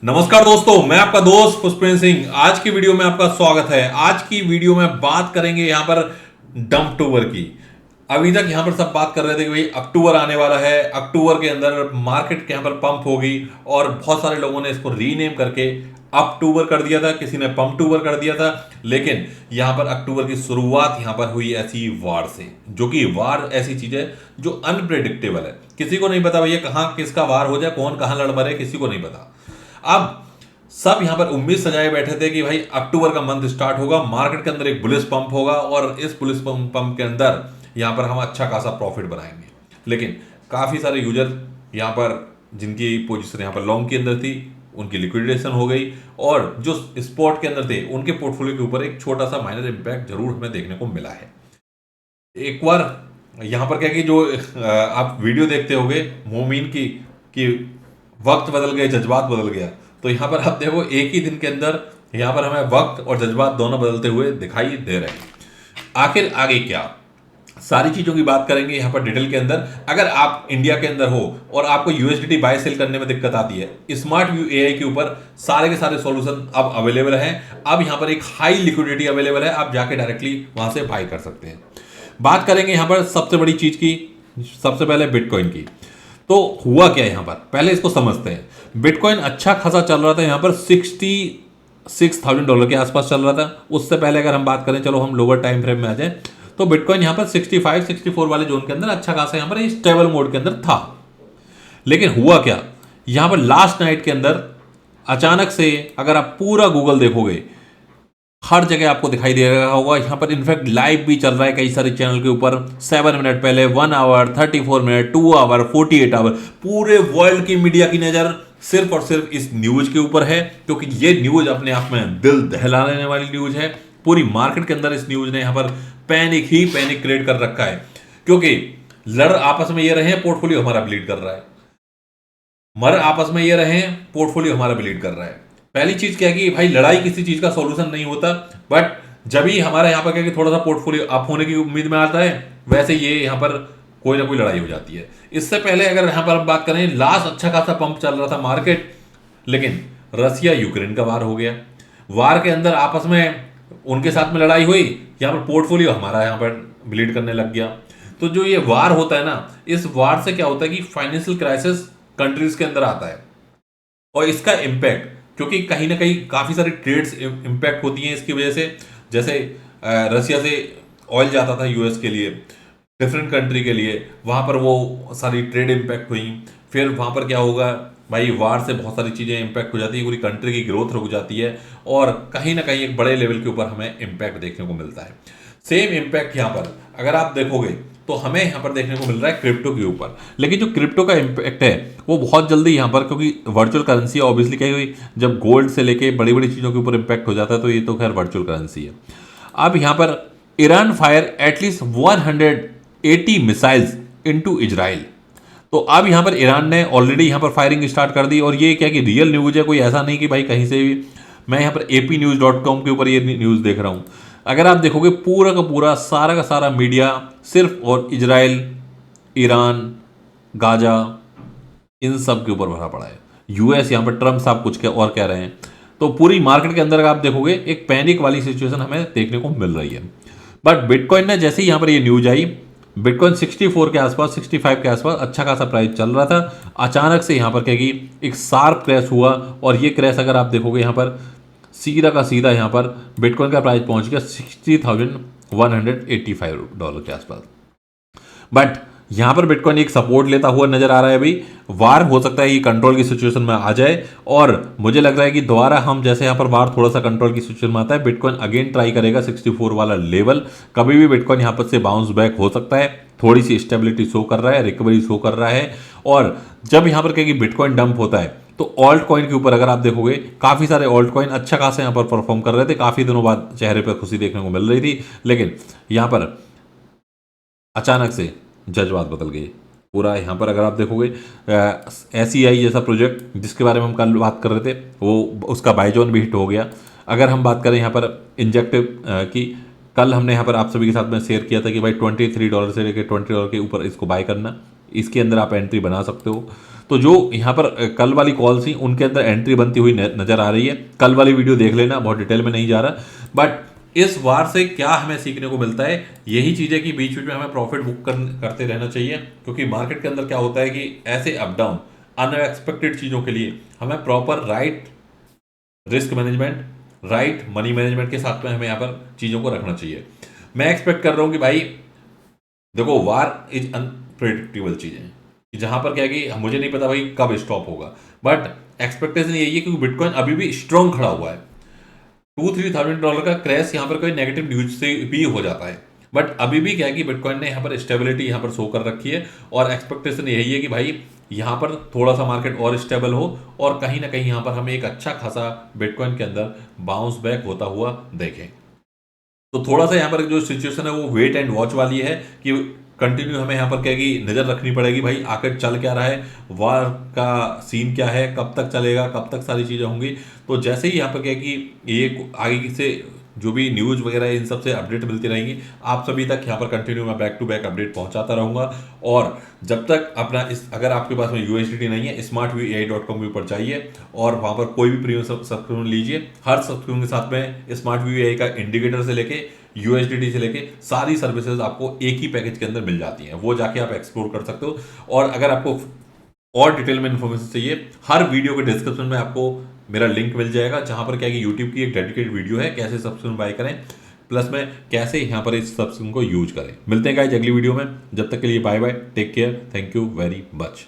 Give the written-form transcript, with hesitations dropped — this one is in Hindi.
नमस्कार दोस्तों, मैं आपका दोस्त पुष्पेंद्र सिंह। आज की वीडियो में आपका स्वागत है। आज की वीडियो में बात करेंगे यहाँ पर डम्पटूबर की। अभी तक यहाँ पर सब बात कर रहे थे कि भाई अक्टूबर आने वाला है, अक्टूबर के अंदर मार्केट के यहाँ पर पंप होगी और बहुत सारे लोगों ने इसको रीनेम करके अक्टूबर कर दिया था, किसी ने पंपटूबर कर दिया था। लेकिन यहाँ पर अक्टूबर की शुरुआत यहाँ पर हुई ऐसी वार से, जो कि वार ऐसी चीज है जो अनप्रेडिक्टेबल है। किसी को नहीं पता भैया कहाँ किसका वार हो जाए, कौन कहाँ लड़ मरे, किसी को नहीं पता। अब सब यहां पर उम्मीद सजाए बैठे थे कि भाई अक्टूबर का मंथ स्टार्ट होगा, मार्केट के अंदर एक बुलिश पंप होगा और इस बुलिश पंप के अंदर यहां पर हम अच्छा खासा प्रॉफिट बनाएंगे। लेकिन काफी सारे यूजर यहां पर जिनकी पोजीशन यहां पर लॉन्ग के अंदर थी, उनकी लिक्विडेशन हो गई और जो स्पॉट के अंदर थे उनके पोर्टफोलियो के ऊपर एक छोटा सा माइनर इंपैक्ट जरूर हमें देखने को मिला है। एक बार यहां पर क्या कि जो आप वीडियो देखते होगे मोमीन की कि वक्त बदल गए, जज्बात बदल गया, तो यहां पर आप देखो एक ही दिन के अंदर यहां पर हमें वक्त और जज्बात दोनों बदलते हुए दिखाई दे रहे हैं। आखिर आगे क्या, सारी चीजों की बात करेंगे यहां पर डिटेल के अंदर। अगर आप इंडिया के अंदर हो और आपको यूएसडीटी बाय सेल करने में दिक्कत आती है, स्मार्ट व्यू एआई के ऊपर सारे के सारे सॉल्यूशन अब अवेलेबल हैं। अब यहां पर एक हाई लिक्विडिटी अवेलेबल है, आप जाके डायरेक्टली वहां से बाय कर सकते हैं। बात करेंगे यहां पर सबसे बड़ी चीज की, सबसे पहले बिटकॉइन की। तो हुआ क्या यहां पर, पहले इसको समझते हैं। बिटकॉइन अच्छा खासा चल रहा था यहां पर $66,000 के आसपास चल रहा था। उससे पहले अगर हम बात करें, चलो हम लोअर टाइम फ्रेम में आ जाए, तो बिटकॉइन यहां पर 65-64 वाले जोन के अंदर अच्छा खासा यहां पर स्टेबल मोड के अंदर था। लेकिन हुआ क्या, यहां पर लास्ट नाइट के अंदर अचानक से अगर आप पूरा गूगल देखोगे, हर जगह आपको दिखाई दे रहा होगा। यहां पर इनफैक्ट लाइव भी चल रहा है कई सारे चैनल के ऊपर। 7 मिनट पहले 1 आवर, 34 मिनट, 2 आवर, 48 आवर, पूरे वर्ल्ड की मीडिया की नजर सिर्फ और सिर्फ इस न्यूज के ऊपर है, क्योंकि ये न्यूज अपने आप में दिल दहला लेने वाली न्यूज है। पूरी मार्केट के अंदर इस न्यूज ने यहां पर पैनिक ही पैनिक क्रिएट कर रखा है, क्योंकि लड़ आपस में ये रहे हैं, पोर्टफोलियो हमारा ब्लीड कर रहा है। मर आपस में ये रहे हैं, पोर्टफोलियो हमारा ब्लीड कर रहा है। पहली चीज क्या है कि भाई लड़ाई किसी चीज का सॉल्यूशन नहीं होता, बट जब ही हमारा यहाँ पर क्या कि थोड़ा सा पोर्टफोलियो अप होने की उम्मीद में आता है, वैसे ये यहाँ पर कोई ना कोई लड़ाई हो जाती है। इससे पहले अगर यहाँ पर हम बात करें, लास्ट अच्छा खासा पंप चल रहा था मार्केट, लेकिन रसिया यूक्रेन का वार हो गया। वार के अंदर आपस में उनके साथ में लड़ाई हुई, यहाँ पर पोर्टफोलियो हमारा यहाँ पर ब्लीड करने लग गया। तो जो ये वार होता है ना, इस वार से क्या होता है कि फाइनेंशियल क्राइसिस कंट्रीज के अंदर आता है और इसका इम्पैक्ट, क्योंकि कहीं ना कहीं काफी सारी ट्रेड्स इम्पैक्ट होती हैं इसकी वजह से। जैसे रसिया से ऑयल जाता था यूएस के लिए, डिफरेंट कंट्री के लिए, वहां पर वो सारी ट्रेड इम्पैक्ट हुई। फिर वहां पर क्या होगा भाई, वार से बहुत सारी चीजें इम्पैक्ट हो जाती है, पूरी कंट्री की ग्रोथ रुक जाती है और कहीं ना कहीं एक बड़े लेवल के ऊपर हमें इम्पैक्ट देखने को मिलता है। सेम इम्पैक्ट यहाँ पर अगर आप देखोगे तो हमें यहाँ पर देखने को मिल रहा है क्रिप्टो के ऊपर। लेकिन जो क्रिप्टो का इम्पैक्ट है वो बहुत जल्दी यहाँ पर, क्योंकि वर्चुअल करेंसी है ऑब्वियसली, क्या हुई जब गोल्ड से लेके बड़ी बड़ी चीज़ों के ऊपर इम्पैक्ट हो जाता है, तो ये तो खैर वर्चुअल करेंसी है। अब यहाँ पर Iran fire at least 180 missiles into Israel. तो अब यहाँ पर ईरान ने ऑलरेडी यहाँ पर फायरिंग स्टार्ट कर दी, और ये क्या कि रियल न्यूज है, कोई ऐसा नहीं कि भाई कहीं से भी। मैं यहाँ पर apnews.com के ऊपर ये न्यूज़ देख रहा हूँ। अगर आप देखोगे पूरा का पूरा सारा का सारा मीडिया सिर्फ और इजराइल, ईरान, गाजा, इन सब के ऊपर भरा पड़ा है। यूएस यहाँ पर ट्रम्प साहब कुछ और कह रहे हैं, तो पूरी मार्केट के अंदर आप देखोगे एक पैनिक वाली सिचुएशन हमें देखने को मिल रही है। बट बिटकॉइन ने जैसे ही यहाँ पर ये न्यूज आई, बिटकॉइन 64 के आसपास, 65 के आसपास अच्छा खासा प्राइस चल रहा था। अचानक से यहाँ पर क्या कि एक शार्प क्रैश हुआ, और ये क्रैश अगर आप देखोगे यहाँ पर सीधा का सीधा यहाँ पर बिटकॉइन का प्राइस पहुंच गया $60,185 के आसपास। बट यहां पर बिटकॉइन एक सपोर्ट लेता हुआ नजर आ रहा है। अभी वार हो सकता है ये कंट्रोल की सिचुएशन में आ जाए, और मुझे लग रहा है कि दोबारा हम जैसे यहां पर वार थोड़ा सा कंट्रोल की सिचुएशन में आता है, बिटकॉइन अगेन ट्राई करेगा 64 वाला लेवल। कभी भी बिटकॉइन यहां पर से बाउंस बैक हो सकता है, थोड़ी सी स्टेबिलिटी शो कर रहा है, रिकवरी शो कर रहा है। और जब यहां पर कहीं बिटकॉइन डंप होता है, तो ऑल्ट कॉइन के ऊपर अगर आप देखोगे, काफी सारे ऑल्ट कॉइन अच्छा खासा यहां पर परफॉर्म कर रहे थे। काफी दिनों बाद चेहरे पर खुशी देखने को मिल रही थी, लेकिन यहां पर अचानक से जज्बात बदल गए पूरा। यहाँ पर अगर आप देखोगे SEI जैसा प्रोजेक्ट जिसके बारे में हम कल बात कर रहे थे, वो उसका बायजोन भी हिट हो गया। अगर हम बात करें यहाँ पर इंजेक्टिव की, कल हमने यहाँ पर आप सभी के साथ में शेयर किया था कि भाई $23 से लेकर $20 के ऊपर इसको बाय करना, इसके अंदर आप एंट्री बना सकते हो। तो जो यहाँ पर कल वाली कॉल थी उनके अंदर एंट्री बनती हुई नजर आ रही है। कल वाली वीडियो देख लेना, बहुत डिटेल में नहीं जा रहा, बट इस वार से क्या हमें सीखने को मिलता है, यही चीज है कि बीच बीच में हमें प्रॉफिट बुक करते रहना चाहिए, क्योंकि मार्केट के अंदर क्या होता है कि ऐसे अप डाउन अनएक्सपेक्टेड चीजों के लिए हमें proper right risk management, right money management के साथ में हमें यहाँ पर चीजों को रखना चाहिए। मैं एक्सपेक्ट कर रहा हूं कि भाई देखो, वार इज अनप्रेडिक्टेबल चीज है, कि जहां पर क्या है कि मुझे नहीं पता भाई कब स्टॉप होगा, बट एक्सपेक्टेशन यही है क्योंकि बिटकॉइन अभी भी स्ट्रांग खड़ा हुआ है। $2,000-3,000 का क्रैश यहाँ पर कोई नेगेटिव न्यूज से भी हो जाता है, बट अभी भी क्या है कि बिटकॉइन ने यहाँ पर स्टेबिलिटी यहाँ पर शो कर रखी है, और एक्सपेक्टेशन यही है कि भाई यहाँ पर थोड़ा सा मार्केट और स्टेबल हो और कहीं ना कहीं यहाँ पर हमें एक अच्छा खासा बिटकॉइन के अंदर बाउंस बैक होता हुआ देखें। तो थोड़ा सा यहाँ पर जो सिचुएशन है वो वेट एंड वॉच वाली है, कि कंटिन्यू हमें यहाँ पर क्या कि नजर रखनी पड़ेगी भाई आखिर चल क्या रहा है, वार का सीन क्या है, कब तक चलेगा, कब तक सारी चीजें होंगी। तो जैसे ही यहाँ पर क्या कि ये आगे से जो भी न्यूज वगैरह इन सब से अपडेट मिलती रहेंगी, आप सभी तक यहाँ पर कंटिन्यू मैं बैक टू बैक अपडेट पहुंचाता रहूंगा। और जब तक अपना अगर आपके पास में USDT नहीं है, smartvyai.com पर जाइए और वहां पर कोई भी प्रीमियम सब्सक्रिप्शन लीजिए। हर सब्सक्रिप्शन के साथ में स्मार्टvyai का इंडिकेटर से लेके USDT से लेके सारी सर्विसेज आपको एक ही पैकेज के अंदर मिल जाती हैं, वो जाके आप एक्सप्लोर कर सकते हो। और अगर आपको और डिटेल में इन्फॉर्मेशन चाहिए, हर वीडियो के डिस्क्रिप्शन में आपको मेरा लिंक मिल जाएगा, जहां पर क्या है कि यूट्यूब की एक डेडिकेटेड वीडियो है कैसे सब्सक्रिप्शन बाय करें, प्लस में कैसे यहां पर इस सब्सक्रिप्शन को यूज करें। मिलते हैं गाइस अगली वीडियो में, जब तक के लिए bye bye, take care, thank you very much.